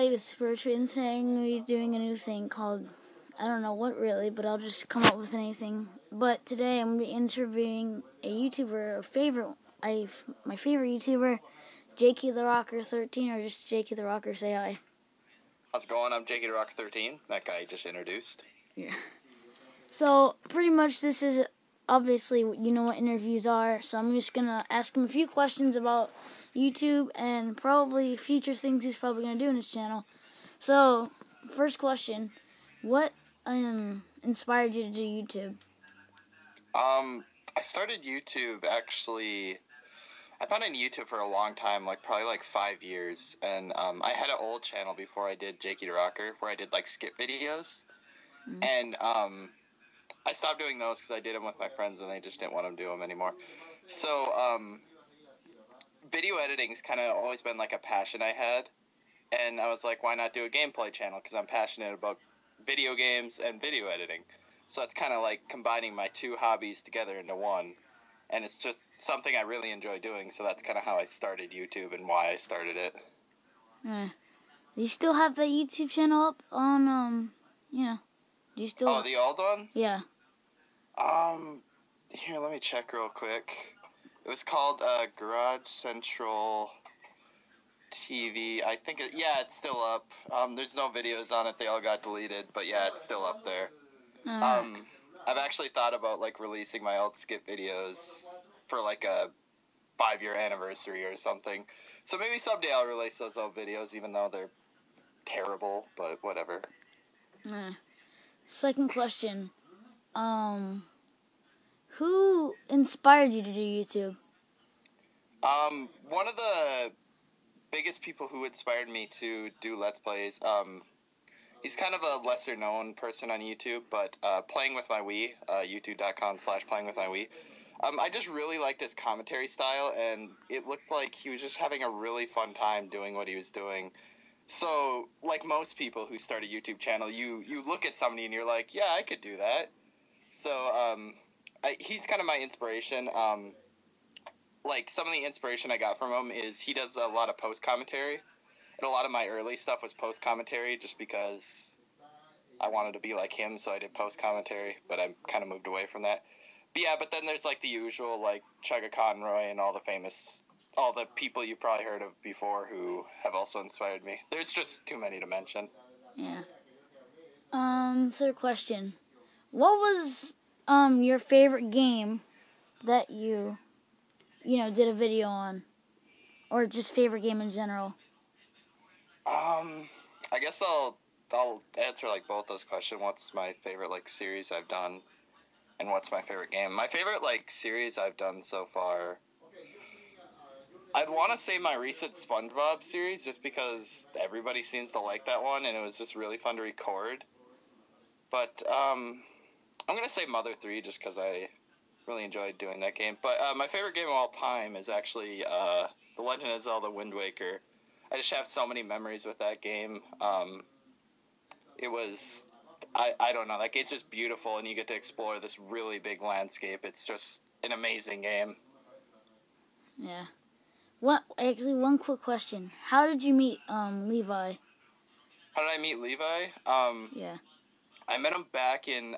everybody, this is Virtue, and today I'm going to be doing a new thing called, I don't know what really, but I'll just come up with anything. But today I'm going to be interviewing a YouTuber, my favorite YouTuber, JakeyDaRocker13, or just JakeyDaRocker, say hi. How's it going? I'm JakeyDaRocker13, that guy you just introduced. Yeah. So, pretty much this is, obviously, you know what interviews are, so I'm just going to ask him a few questions about YouTube and probably future things he's probably going to do in his channel. So, first question, what inspired you to do YouTube? I started YouTube, actually, I've been on YouTube for a long time, probably 5 years, and I had an old channel before I did JakeyDaRocker, where I did skit videos, and I stopped doing those because I did them with my friends and they just didn't want to do them anymore. So, video editing's kind of always been a passion I had, and I was like, why not do a gameplay channel, because I'm passionate about video games and video editing. So it's kind of like combining my two hobbies together into one, and it's just something I really enjoy doing, so that's kind of how I started YouTube and why I started it. Do you still have that YouTube channel up on, do you still... Oh, the old one? Yeah. Here, let me check real quick. It was called Garage Central TV. I think, it's still up. There's no videos on it. They all got deleted, but yeah, it's still up there. I've actually thought about, releasing my old skit videos for, a 5-year anniversary or something. So maybe someday I'll release those old videos, even though they're terrible, but whatever. Second question. Who inspired you to do YouTube? One of the biggest people who inspired me to do Let's Plays, he's kind of a lesser-known person on YouTube, but Playing With My Wii, youtube.com/playingwithmywii. I just really liked his commentary style, and it looked like he was just having a really fun time doing what he was doing. So, like most people who start a YouTube channel, you look at somebody and you're like, yeah, I could do that. So, he's kind of my inspiration. Some of the inspiration I got from him is he does a lot of post-commentary. And a lot of my early stuff was post-commentary just because I wanted to be like him, so I did post-commentary, but I kind of moved away from that. But yeah, but then there's the usual, Chugga Conroy and all the people you've probably heard of before who have also inspired me. There's just too many to mention. Yeah. Third question. What was your favorite game that you did a video on? Or just favorite game in general? I guess I'll answer both those questions. What's my favorite series I've done, and what's my favorite game? My favorite series I've done so far, I'd want to say my recent SpongeBob series, just because everybody seems to like that one, and it was just really fun to record. But I'm gonna say Mother 3, just because I really enjoyed doing that game. But my favorite game of all time is actually The Legend of Zelda: Wind Waker. I just have so many memories with that game. It was, I don't know, that game's just beautiful, and you get to explore this really big landscape. It's just an amazing game. Yeah. One quick question. How did you meet Levi? How did I meet Levi? Yeah. I met him back in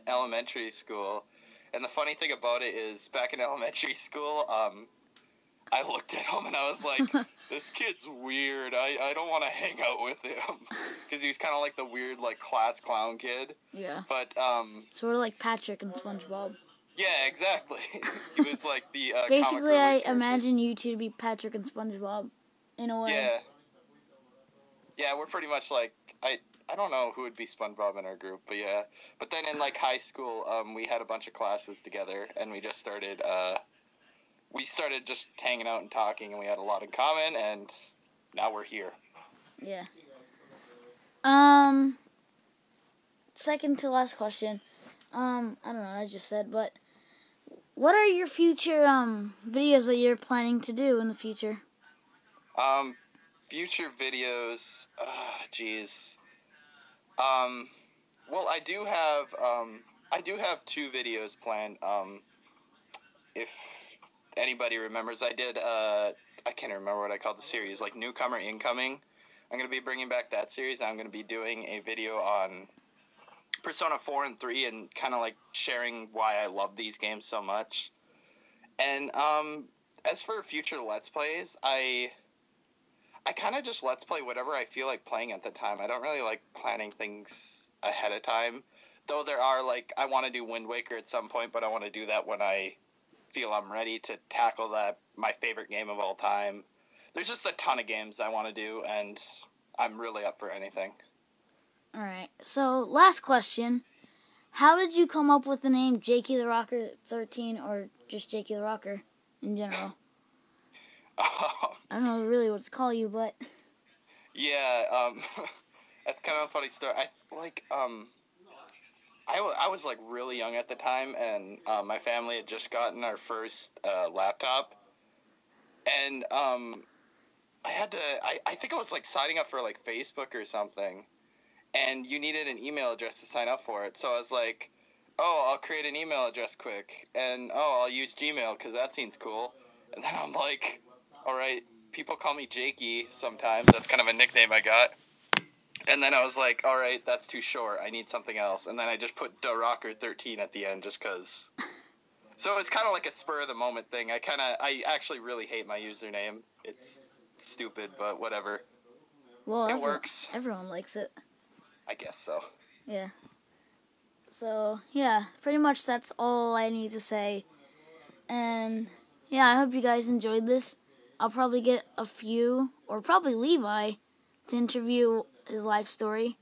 elementary school, and the funny thing about it is, back in elementary school, I looked at him and I was like, this kid's weird. I don't want to hang out with him. Because he was kind of like the weird, class clown kid. Yeah. But, sort of like Patrick and SpongeBob. Yeah, exactly. He was the basically, I imagine you two to be Patrick and SpongeBob, in a way. Yeah. Yeah, we're pretty much I don't know who would be SpongeBob in our group, but yeah. But then in high school, we had a bunch of classes together, and we just started just hanging out and talking, and we had a lot in common, and now we're here. Yeah. Second to last question. I don't know what I just said, but what are your future videos that you're planning to do in the future? Future videos, geez. Well, I do have 2 videos planned. If anybody remembers, I did, I can't remember what I called the series, Newcomer Incoming, I'm going to be bringing back that series. I'm going to be doing a video on Persona 4 and 3 and kind of like sharing why I love these games so much. And as for future Let's Plays, I kind of just Let's Play whatever I feel like playing at the time. I don't really like planning things ahead of time. Though there are, like, I want to do Wind Waker at some point, but I want to do that when I feel I'm ready to tackle that, my favorite game of all time. There's just a ton of games I want to do, and I'm really up for anything. Alright, so last question. How did you come up with the name JakeyDaRocker13 or just JakeyDaRocker in general? I don't know really what to call you, but... Yeah, that's kind of a funny story. I was like really young at the time, and my family had just gotten our first laptop, and I think I was like signing up for like Facebook or something, and you needed an email address to sign up for it. So I was like, oh, I'll create an email address quick, and I'll use Gmail because that seems cool. And then I'm like, all right, people call me Jakey sometimes. That's kind of a nickname I got. And then I was like, all right, that's too short. I need something else. And then I just put DaRocker13 at the end just because. So it's kind of like a spur-of-the-moment thing. I actually really hate my username. It's stupid, but whatever. Well, it works. Everyone likes it. I guess so. Yeah. So, yeah, pretty much that's all I need to say. And, yeah, I hope you guys enjoyed this. I'll probably get a few, or probably Levi, to interview his life story.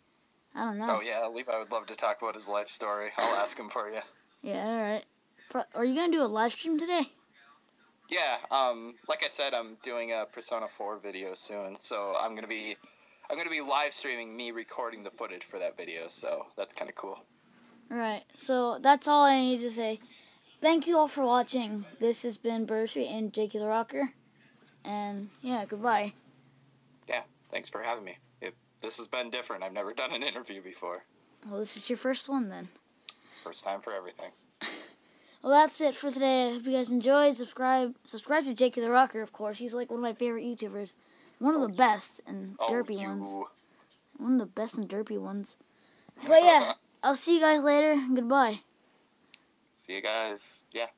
I don't know. Oh, yeah, Levi would love to talk about his life story. I'll ask him for you. Yeah, alright. Are you going to do a live stream today? Yeah, like I said, I'm doing a Persona 4 video soon, so I'm gonna be live streaming me recording the footage for that video, so that's kind of cool. Alright, so that's all I need to say. Thank you all for watching. This has been Bursary and JakeyDaRocker, and yeah, goodbye. Yeah, thanks for having me. This has been different. I've never done an interview before. Well, this is your first one then. First time for everything. Well, that's it for today. I hope you guys enjoyed. Subscribe to JakeyDaRocker, of course. He's like one of my favorite YouTubers. One of the best and derpy ones. One of the best and derpy ones. But yeah, I'll see you guys later. Goodbye. See you guys. Yeah.